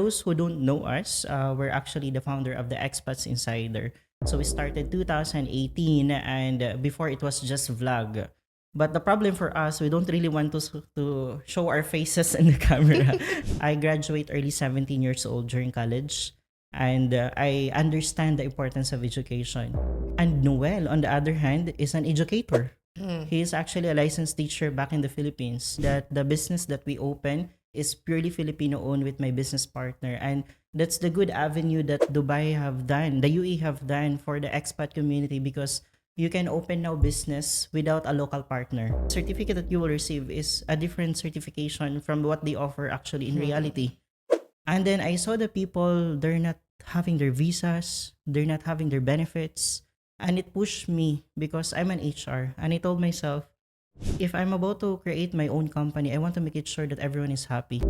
those who don't know us, we're actually the founder of the Expats Insider. So we started 2018, and before it was just vlog. But the problem for us, we don't really want to show our faces in the camera. I graduate early 17 years old during college, and I understand the importance of education. And Noel, on the other hand, is an educator. He is actually a licensed teacher back in the Philippines. That the business that we open is purely Filipino owned with my business partner, and that's the good avenue that Dubai have done, the UAE have done for the expat community, because you can open now business without a local partner. Certificate that you will receive is a different certification from what they offer actually in reality. And then I saw the people, they're not having their visas, they're not having their benefits. And it pushed me because I'm an HR. And I told myself, if I'm about to create my own company, I want to make it sure that everyone is happy.